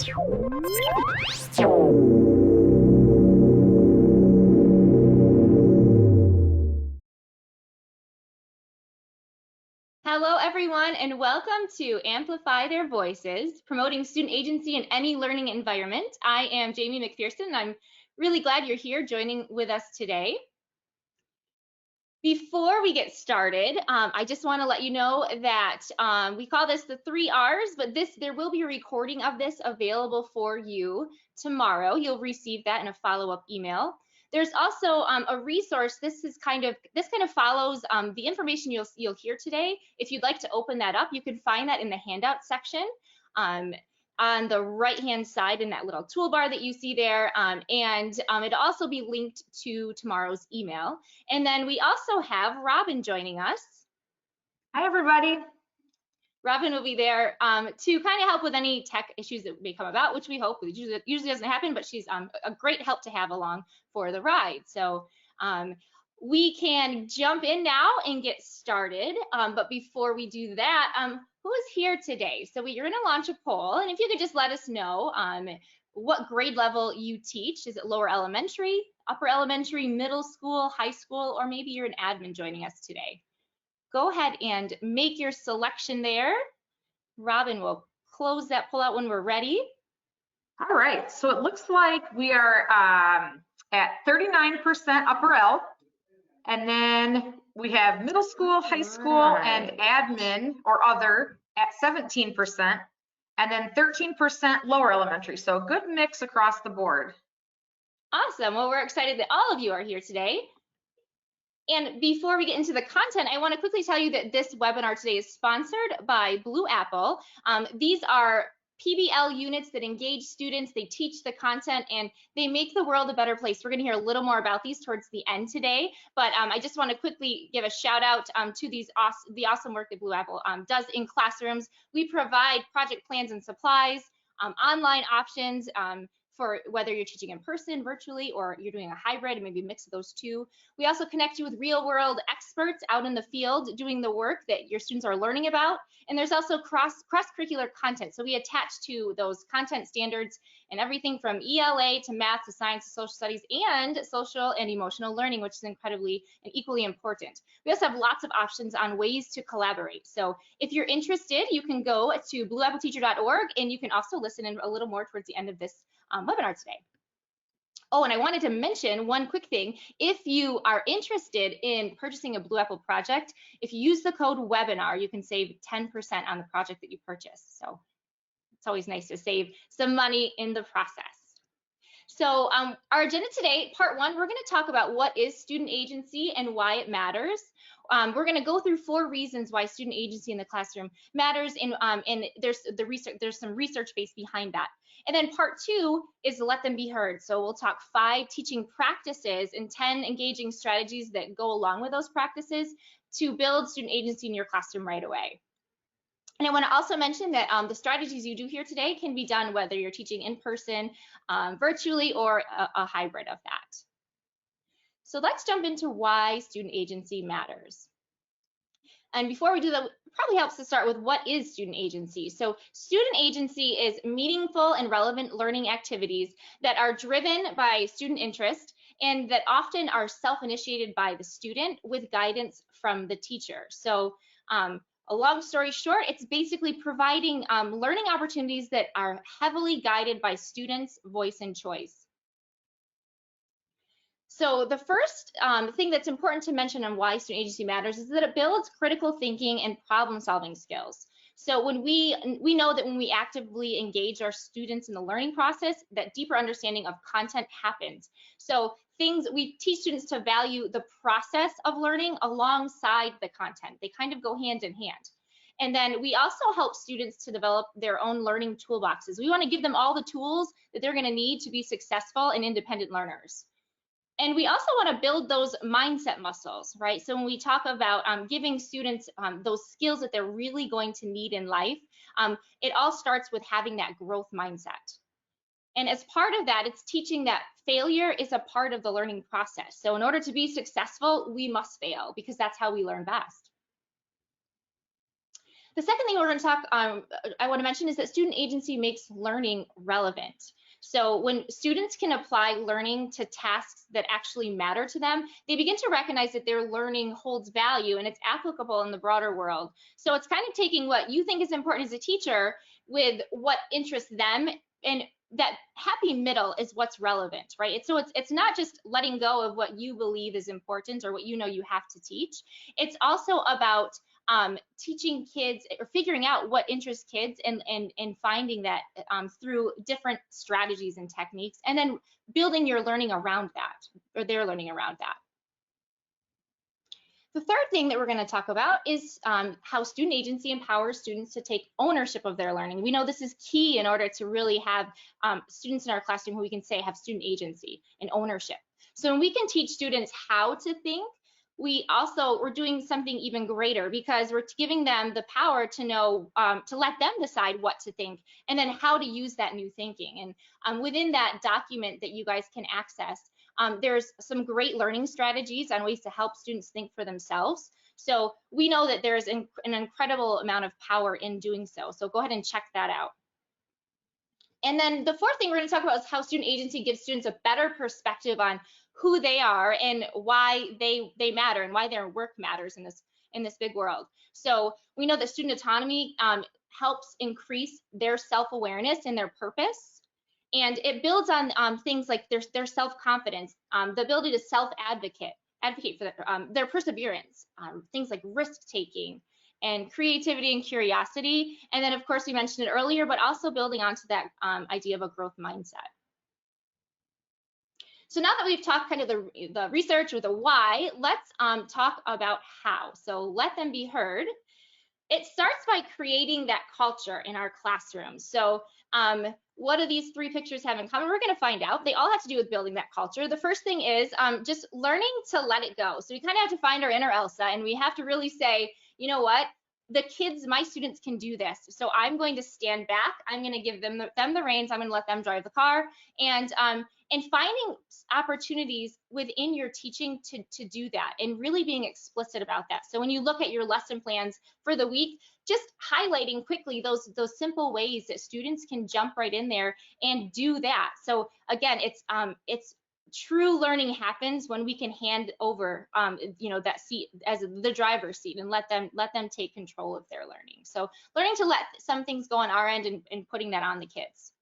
Hello, everyone, and welcome to Amplify Their Voices, promoting student agency in any learning environment. I am Jamie McPherson, and I'm really glad you're here joining with us today. Before we get started, I just want to let you know that we call this the 3 R's, but there will be a recording of this available for you tomorrow. You'll receive that in a follow-up email. There's also a resource. This kind of follows the information you'll hear today. If you'd like to open that up, you can find that in the handout section on the right-hand side in that little toolbar that you see there, and it'll also be linked to tomorrow's email. And then we also have Robin joining us. Hi, everybody. Robin will be there to kind of help with any tech issues that may come about, which we hope usually doesn't happen, but she's a great help to have along for the ride. So we can jump in now and get started. But before we do that, who is here today? So you're going to launch a poll, and if you could just let us know what grade level you teach. Is it lower elementary, upper elementary, middle school, high school, or maybe you're an admin joining us today? Go ahead and make your selection there. Robin will close that poll out when we're ready. All right, so it looks like we are at 39% upper L, and then we have middle school, high school, and admin or other at 17%, and then 13% lower elementary. So a good mix across the board. Awesome. Well, we're excited that all of you are here today. And before we get into the content, I want to quickly tell you that this webinar today is sponsored by Blue Apple. These are PBL units that engage students, they teach the content, and they make the world a better place. We're going to hear a little more about these towards the end today, but I just want to quickly give a shout out to the awesome work that Blue Apple does in classrooms. We provide project plans and supplies, online options, for whether you're teaching in person, virtually, or you're doing a hybrid, and maybe a mix of those two. We also connect you with real world experts out in the field doing the work that your students are learning about. And there's also cross-curricular content. So we attach to those content standards and everything from ELA to math to science to social studies and social and emotional learning, which is incredibly and equally important. We also have lots of options on ways to collaborate. So if you're interested, you can go to blueappleteacher.org, and you can also listen in a little more towards the end of this webinar today. Oh, and I wanted to mention one quick thing. If you are interested in purchasing a Blue Apple project, if you use the code webinar, you can save 10% on the project that you purchase. So it's always nice to save some money in the process. So our agenda today, part 1, we're going to talk about what is student agency and why it matters. We're going to go through 4 reasons why student agency in the classroom matters, and there's some research base behind that. And then part 2 is let them be heard. So we'll talk 5 teaching practices and 10 engaging strategies that go along with those practices to build student agency in your classroom right away. And I want to also mention that the strategies you do here today can be done whether you're teaching in person, virtually, or a hybrid of that. So let's jump into why student agency matters. And before we do that, it probably helps to start with what is student agency. So student agency is meaningful and relevant learning activities that are driven by student interest and that often are self-initiated by the student with guidance from the teacher. So a long story short, it's basically providing learning opportunities that are heavily guided by students' voice and choice. So the first thing that's important to mention on why student agency matters is that it builds critical thinking and problem-solving skills. So when we know that when we actively engage our students in the learning process, that deeper understanding of content happens. So we teach students to value the process of learning alongside the content. They kind of go hand in hand. And then we also help students to develop their own learning toolboxes. We want to give them all the tools that they're going to need to be successful and independent learners. And we also want to build those mindset muscles, right? So when we talk about giving students those skills that they're really going to need in life, it all starts with having that growth mindset. And as part of that, it's teaching that failure is a part of the learning process. So in order to be successful, we must fail because that's how we learn best. The second thing we're going to talk, I want to mention is that student agency makes learning relevant. So when students can apply learning to tasks that actually matter to them, they begin to recognize that their learning holds value and it's applicable in the broader world. So it's kind of taking what you think is important as a teacher with what interests them, and that happy middle is what's relevant, right? So it's not just letting go of what you believe is important or what you know you have to teach. It's also about teaching kids or figuring out what interests kids and finding that through different strategies and techniques, and then building your learning around that, or their learning around that. The third thing that we're going to talk about is how student agency empowers students to take ownership of their learning. We know this is key in order to really have students in our classroom who we can say have student agency and ownership. So when we can teach students how to think, we're doing something even greater, because we're giving them the power to know, to let them decide what to think and then how to use that new thinking. And within that document that you guys can access, there's some great learning strategies on ways to help students think for themselves. So we know that there's an incredible amount of power in doing so. So go ahead and check that out. And then the fourth thing we're going to talk about is how student agency gives students a better perspective on who they are and why they matter and why their work matters in this big world. So we know that student autonomy helps increase their self-awareness and their purpose. And it builds on things like their self-confidence, the ability to self-advocate for their perseverance, things like risk-taking and creativity and curiosity. And then, of course, we mentioned it earlier, but also building onto that idea of a growth mindset. So now that we've talked kind of the research or the why, let's talk about how. So let them be heard. It starts by creating that culture in our classroom. So what do these three pictures have in common? We're going to find out. They all have to do with building that culture. The first thing is just learning to let it go. So we kind of have to find our inner Elsa, and we have to really say, you know what? The kids, my students, can do this. So I'm going to stand back. I'm going to give them the reins. I'm going to let them drive the car. And finding opportunities within your teaching to do that, and really being explicit about that. So when you look at your lesson plans for the week, just highlighting quickly those simple ways that students can jump right in there and do that. So again, it's true learning happens when we can hand over that seat as the driver's seat and let them take control of their learning. So learning to let some things go on our end and putting that on the kids.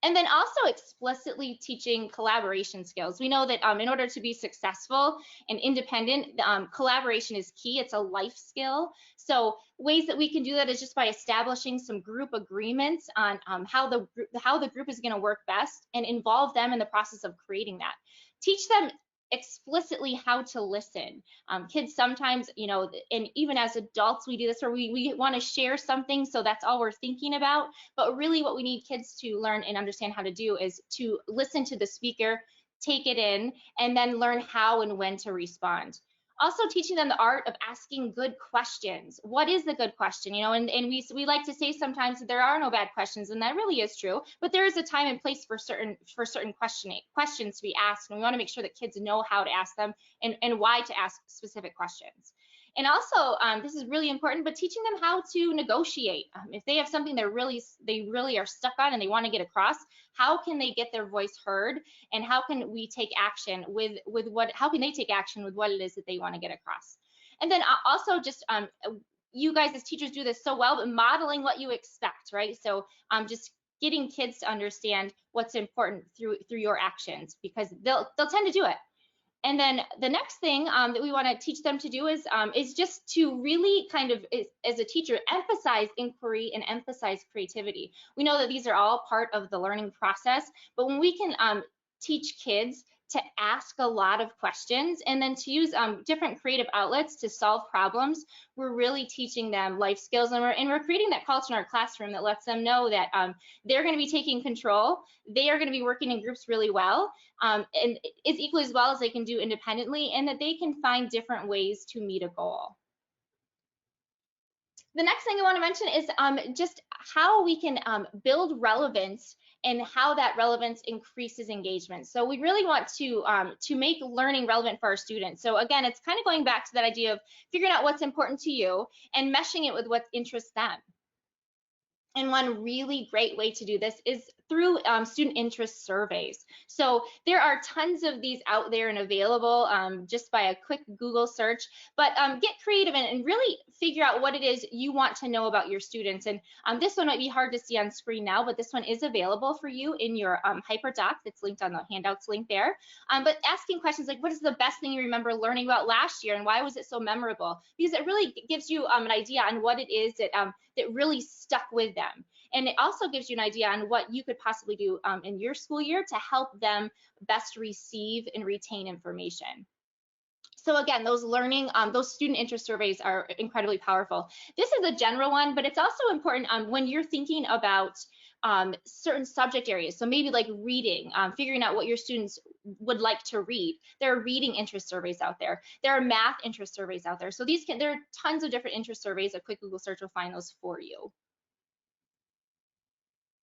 And then also explicitly teaching collaboration skills. We know that in order to be successful and independent, collaboration is key. It's a life skill. So ways that we can do that is just by establishing some group agreements on how the group is going to work best, and involve them in the process of creating that. Teach them explicitly how to listen. Kids sometimes, and even as adults, we do this where we want to share something, so that's all we're thinking about. But really what we need kids to learn and understand how to do is to listen to the speaker, take it in, and then learn how and when to respond. Also teaching them the art of asking good questions. What is the good question? And we like to say sometimes that there are no bad questions, and that really is true, but there is a time and place for certain questions to be asked, and we want to make sure that kids know how to ask them and why to ask specific questions. And also, this is really important, but teaching them how to negotiate. If they have something they really are stuck on and they want to get across, how can they get their voice heard, and how can we take action how can they take action with what it is that they want to get across? And then also just you guys as teachers do this so well, but modeling what you expect, right? So just getting kids to understand what's important through your actions, because they'll tend to do it. And then the next thing that we want to teach them to do is just to really kind of, as a teacher, emphasize inquiry and emphasize creativity. We know that these are all part of the learning process, but when we can teach kids to ask a lot of questions and then to use different creative outlets to solve problems, we're really teaching them life skills, and we're creating that culture in our classroom that lets them know that they're going to be taking control, they are going to be working in groups really well, and as equally as well as they can do independently, and that they can find different ways to meet a goal. The next thing I want to mention is just how we can build relevance and how that relevance increases engagement. So we really want to make learning relevant for our students. So again, it's kind of going back to that idea of figuring out what's important to you and meshing it with what interests them. And one really great way to do this is through student interest surveys. So there are tons of these out there and available just by a quick Google search, but get creative and really figure out what it is you want to know about your students. And this one might be hard to see on screen now, but this one is available for you in your hyperdoc that's linked on the handouts link there. But asking questions like, what is the best thing you remember learning about last year and why was it so memorable? Because it really gives you an idea on what it is that that really stuck with them. And it also gives you an idea on what you could possibly do in your school year to help them best receive and retain information. So again, those those student interest surveys are incredibly powerful. This is a general one, but it's also important when you're thinking about certain subject areas. So maybe like reading, figuring out what your students would like to read. There are reading interest surveys out there. There are math interest surveys out there. So there are tons of different interest surveys. A quick Google search will find those for you.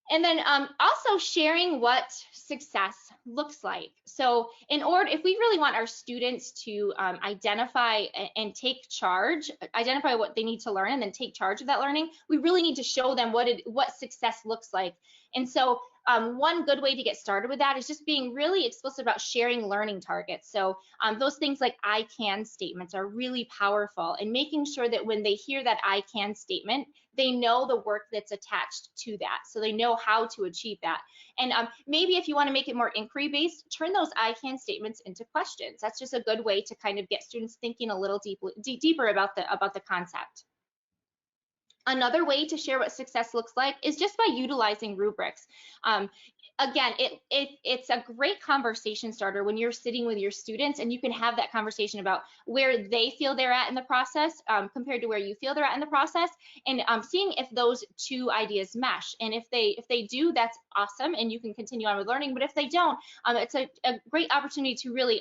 And then also sharing what success looks like. So if we really want our students to identify and take charge, identify what they need to learn and then take charge of that learning, we really need to show them what success looks like. And so one good way to get started with that is just being really explicit about sharing learning targets. So those things like I can statements are really powerful, and making sure that when they hear that I can statement, they know the work that's attached to that. So they know how to achieve that. And maybe if you want to make it more inquiry based, turn those I can statements into questions. That's just a good way to kind of get students thinking a little deeper about the concept. Another way to share what success looks like is just by utilizing rubrics. Again, it's a great conversation starter when you're sitting with your students and you can have that conversation about where they feel they're at in the process compared to where you feel they're at in the process, and seeing if those two ideas mesh. And if they do, that's awesome, and you can continue on with learning. But if they don't, it's a great opportunity to really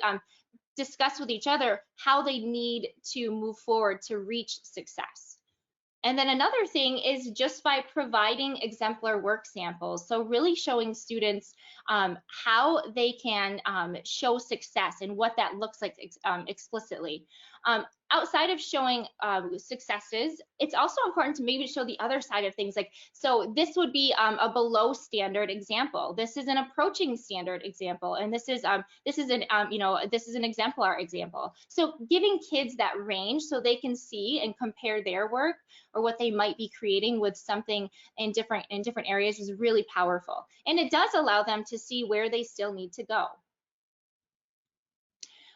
discuss with each other how they need to move forward to reach success. And then another thing is just by providing exemplar work samples. So really showing students how they can show success and what that looks like explicitly. Outside of showing successes, it's also important to maybe show the other side of things. Like, so this would be a below standard example. This is an approaching standard example, and this is an exemplar example. So giving kids that range so they can see and compare their work or what they might be creating with something in different areas is really powerful, and it does allow them to see where they still need to go.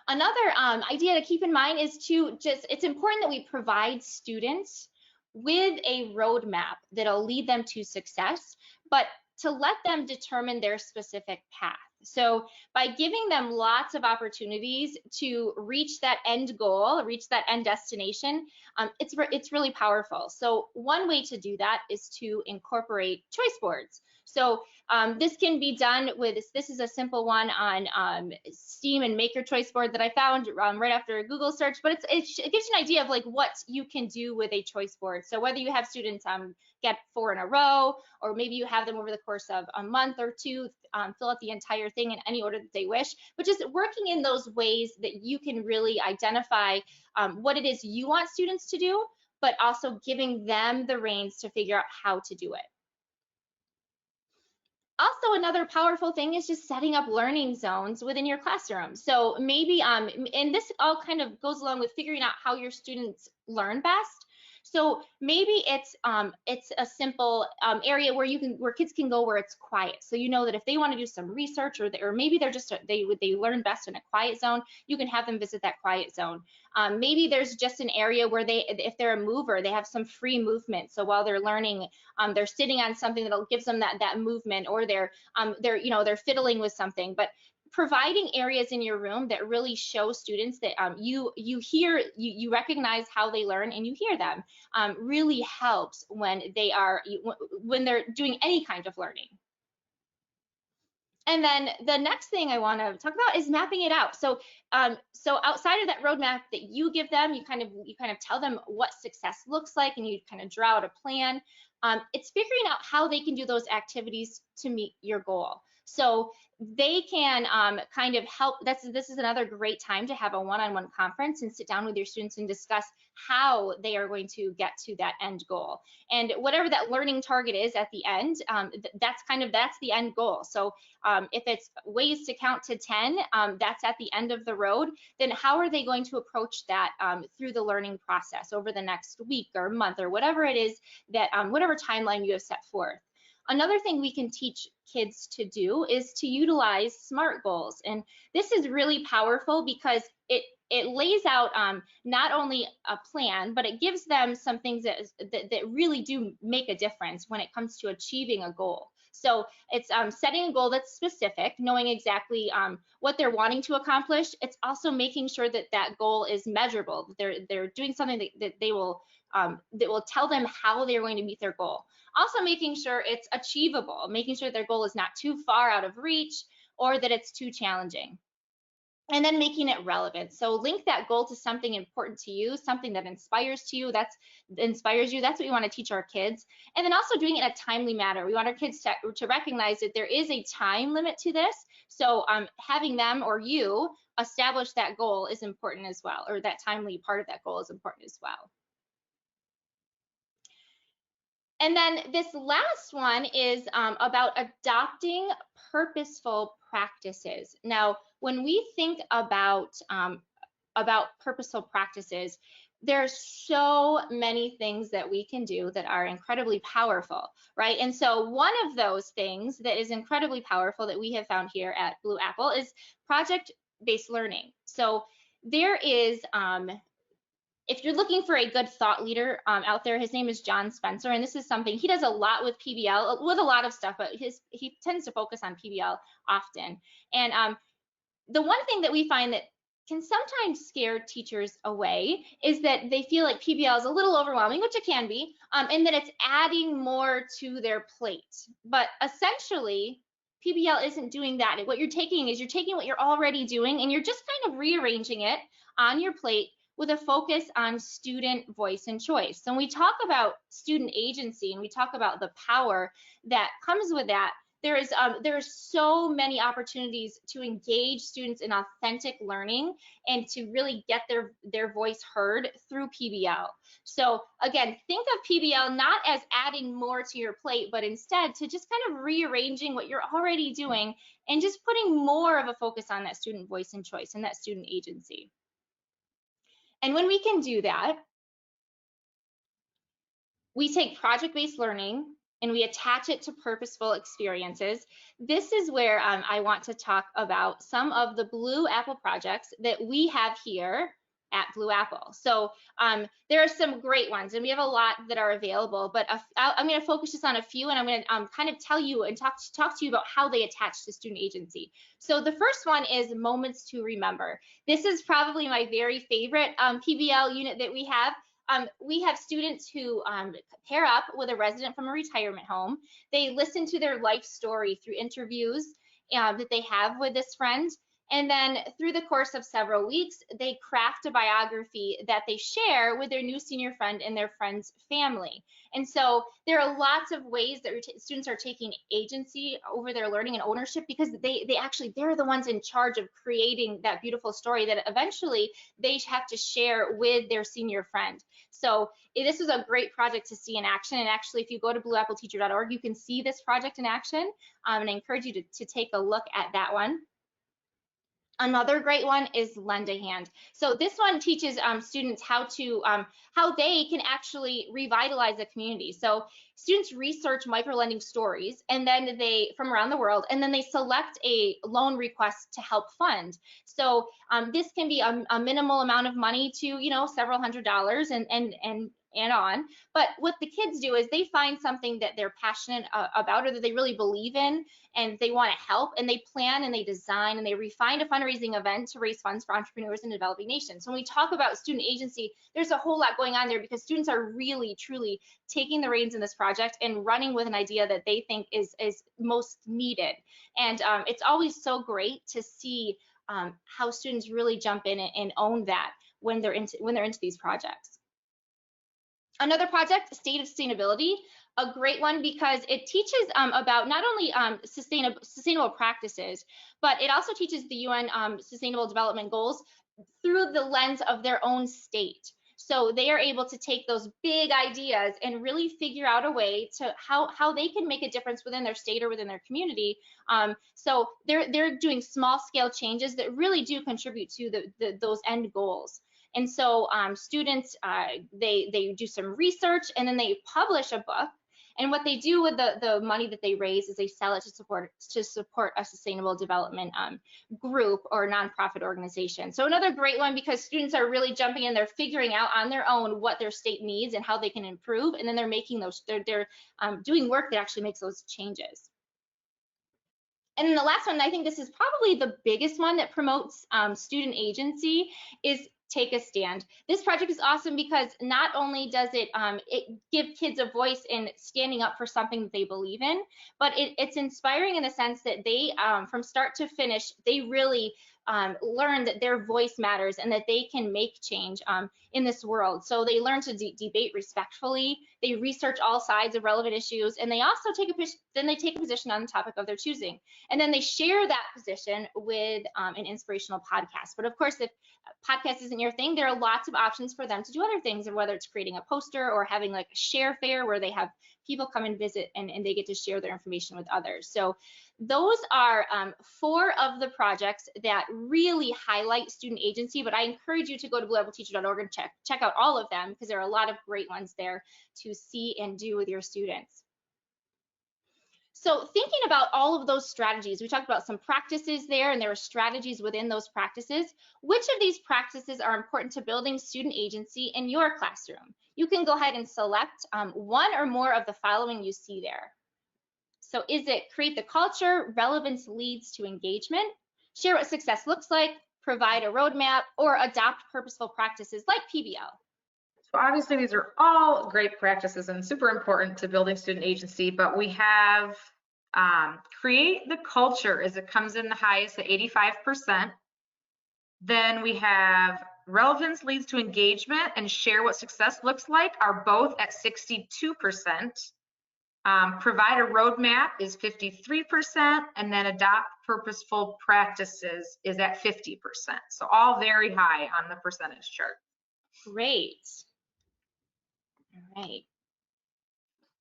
Another idea to keep in mind is it's important that we provide students with a roadmap that'll lead them to success, but to let them determine their specific path. So by giving them lots of opportunities to reach that end goal, reach that end destination, it's really powerful. So one way to do that is to incorporate choice boards. So this can be done with, this is a simple one on Steam and Maker Choice Board that I found right after a Google search, but it gives you an idea of like what you can do with a choice board. So whether you have students get 4 in a row, or maybe you have them over the course of a month or two, fill out the entire thing in any order that they wish, but just working in those ways that you can really identify what it is you want students to do, but also giving them the reins to figure out how to do it. Also, another powerful thing is just setting up learning zones within your classroom. So maybe, and this all kind of goes along with figuring out how your students learn best. So maybe it's a simple area where kids can go where it's quiet. So you know that if they want to do some research, or maybe they learn best in a quiet zone, you can have them visit that quiet zone. Maybe there's just an area where if they're a mover, they have some free movement. So while they're learning, they're sitting on something that'll give them that movement, or they're fiddling with something. But providing areas in your room that really show students that you recognize how they learn and you hear them really helps when they're doing any kind of learning. And then the next thing I want to talk about is mapping it out. So outside of that roadmap that you give them, you kind of tell them what success looks like, and you kind of draw out a plan. It's figuring out how they can do those activities to meet your goal. So they can kind of help. This is another great time to have a one-on-one conference and sit down with your students and discuss how they are going to get to that end goal. And whatever that learning target is at the end, that's the end goal. So if it's ways to count to 10, that's at the end of the road, then how are they going to approach that through the learning process over the next week or month or whatever it is that, whatever timeline you have set forth. Another thing we can teach kids to do is to utilize SMART goals. And this is really powerful because it lays out not only a plan, but it gives them some things that really do make a difference when it comes to achieving a goal. So it's setting a goal that's specific, knowing exactly what they're wanting to accomplish. It's also making sure that that goal is measurable. They're doing something that will tell them how they're going to meet their goal. Also making sure it's achievable, making sure their goal is not too far out of reach or that it's too challenging. And then making it relevant. So link that goal to something important to you, something that inspires you. That's what we want to teach our kids. And then also doing it in a timely manner. We want our kids to recognize that there is a time limit to this. So having them or you establish that goal is important as well, or that timely part of that goal is important as well. And then this last one is about adopting purposeful practices. Now, when we think about purposeful practices, there's so many things that we can do that are incredibly powerful, right? And so one of those things that is incredibly powerful that we have found here at Blue Apple is project-based learning. So there is if you're looking for a good thought leader out there, his name is John Spencer, and this is something he does a lot with PBL, with a lot of stuff, but he tends to focus on PBL often. And the one thing that we find that can sometimes scare teachers away is that they feel like PBL is a little overwhelming, which it can be, and that it's adding more to their plate. But essentially, PBL isn't doing that. What you're taking what you're already doing, and you're just kind of rearranging it on your plate with a focus on student voice and choice. So when we talk about student agency and we talk about the power that comes with that, there are so many opportunities to engage students in authentic learning and to really get their voice heard through PBL. So again, think of PBL not as adding more to your plate, but instead to just kind of rearranging what you're already doing and just putting more of a focus on that student voice and choice and that student agency. And when we can do that, we take project-based learning and we attach it to purposeful experiences. This is where I want to talk about some of the Blue Apple projects that we have here at Blue Apple. So there are some great ones, and we have a lot that are available, but I'm going to focus just on a few, and I'm going to kind of tell you and talk to you about how they attach to student agency. So the first one is Moments to Remember. This is probably my very favorite PBL unit that we have. We have students who pair up with a resident from a retirement home. They listen to their life story through interviews that they have with this friend. And then through the course of several weeks, they craft a biography that they share with their new senior friend and their friend's family. And so there are lots of ways that students are taking agency over their learning and ownership, because they're the ones in charge of creating that beautiful story that eventually they have to share with their senior friend. So this was a great project to see in action. And actually, if you go to blueappleteacher.org, you can see this project in action. And I encourage you to take a look at that one. Another great one is Lend a Hand. So this one teaches students how they can actually revitalize a community. So students research microlending stories and then from around the world, and then they select a loan request to help fund. So this can be a minimal amount of money to several $100s, and and on. But what the kids do is they find something that they're passionate about or that they really believe in and they want to help, and they plan and they design and they refine a fundraising event to raise funds for entrepreneurs in developing nations. When we talk about student agency, there's a whole lot going on there because students are really, truly taking the reins in this project and running with an idea that they think is most needed. And it's always so great to see how students really jump in and own that when they're into these projects. Another project, State of Sustainability, a great one because it teaches about not only sustainable practices, but it also teaches the UN Sustainable Development Goals through the lens of their own state. So they are able to take those big ideas and really figure out a way to how they can make a difference within their state or within their community. So they're doing small scale changes that really do contribute to those end goals. And so students, they do some research and then they publish a book. And what they do with the money that they raise is they sell it to support a sustainable development group or nonprofit organization. So another great one because students are really jumping in, they're figuring out on their own what their state needs and how they can improve, and then they're making those, they're doing work that actually makes those changes. And then the last one, I think this is probably the biggest one that promotes student agency, is Take a Stand. This project is awesome because not only does it give kids a voice in standing up for something that they believe in, but it's inspiring in the sense that they, from start to finish, they really learn that their voice matters and that they can make change in this world. So they learn to debate respectfully, they research all sides of relevant issues, and they also take a position on the topic of their choosing. And then they share that position with an inspirational podcast. But of course, if podcast isn't your thing, there are lots of options for them to do other things, whether it's creating a poster or having like a share fair where they have people come and visit and they get to share their information with others. So those are 4 of the projects that really highlight student agency, but I encourage you to go to blueappleteacher.org and check out all of them because there are a lot of great ones there to see and do with your students. So thinking about all of those strategies, we talked about some practices there and there are strategies within those practices. Which of these practices are important to building student agency in your classroom? You can go ahead and select one or more of the following you see there. So is it create the culture, relevance leads to engagement, share what success looks like, provide a roadmap, or adopt purposeful practices like PBL? So obviously these are all great practices and super important to building student agency, but we have create the culture as it comes in the highest at 85%. Then we have relevance leads to engagement and share what success looks like are both at 62%. Provide a roadmap is 53%, and then adopt purposeful practices is at 50%. So all very high on the percentage chart. Great. All right.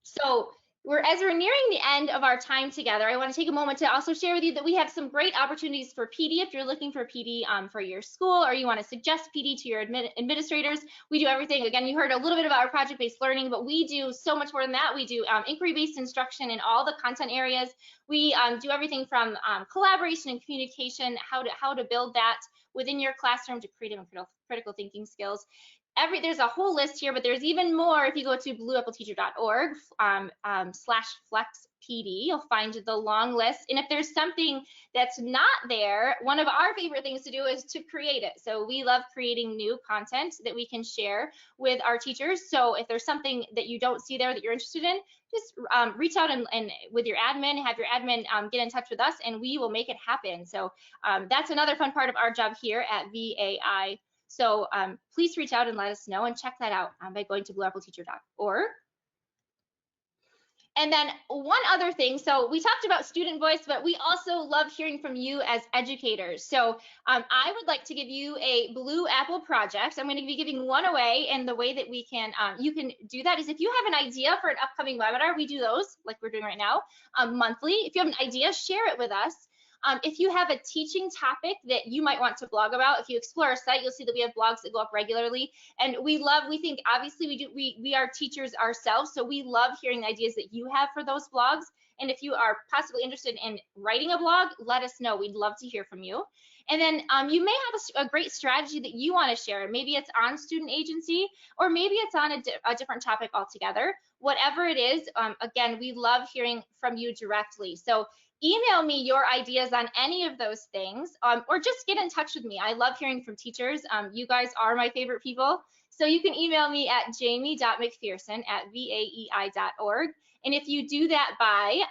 So as we're nearing the end of our time together, I want to take a moment to also share with you that we have some great opportunities for PD. If you're looking for PD for your school or you want to suggest PD to your administrators, we do everything. Again, you heard a little bit about our project-based learning, but we do so much more than that. We do inquiry-based instruction in all the content areas. We do everything from collaboration and communication, how to build that within your classroom to creative and critical thinking skills. There's a whole list here, but there's even more if you go to blueappleteacher.org /flexpd. You'll find the long list. And if there's something that's not there, one of our favorite things to do is to create it. So we love creating new content that we can share with our teachers. So if there's something that you don't see there that you're interested in, just reach out and with your admin, have your admin get in touch with us, and we will make it happen. So that's another fun part of our job here at VAI. So please reach out and let us know and check that out by going to blueappleteacher.org. And then one other thing, so we talked about student voice, but we also love hearing from you as educators. So I would like to give you a Blue Apple project. I'm going to be giving one away, and the way that we can, you can do that is if you have an idea for an upcoming webinar, we do those like we're doing right now monthly. If you have an idea, share it with us. If you have a teaching topic that you might want to blog about, if you explore our site, you'll see that we have blogs that go up regularly. And we think obviously we are teachers ourselves, so we love hearing the ideas that you have for those blogs. And if you are possibly interested in writing a blog, let us know. We'd love to hear from you. And then you may have a great strategy that you want to share. Maybe it's on student agency, or maybe it's on a different topic altogether. Whatever it is, again, we love hearing from you directly. So email me your ideas on any of those things, or just get in touch with me. I love hearing from teachers. You guys are my favorite people. So you can email me at jamie.mcpherson@vaei.org. And if you do that by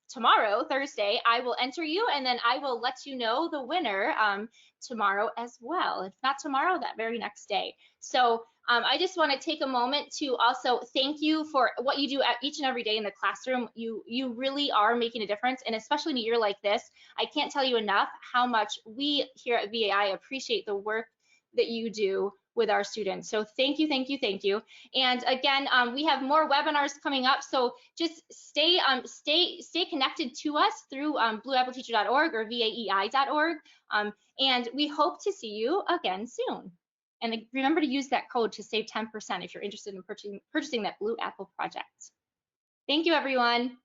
tomorrow, Thursday, I will enter you, and then I will let you know the winner tomorrow as well. If not tomorrow, that very next day. So I just want to take a moment to also thank you for what you do each and every day in the classroom. You really are making a difference, and especially in a year like this, I can't tell you enough how much we here at VAI appreciate the work that you do with our students. So thank you, thank you, thank you. And again, we have more webinars coming up, so just stay connected to us through blueappleteacher.org or vaei.org, and we hope to see you again soon. And remember to use that code to save 10% if you're interested in purchasing that Blue Apple project. Thank you, everyone.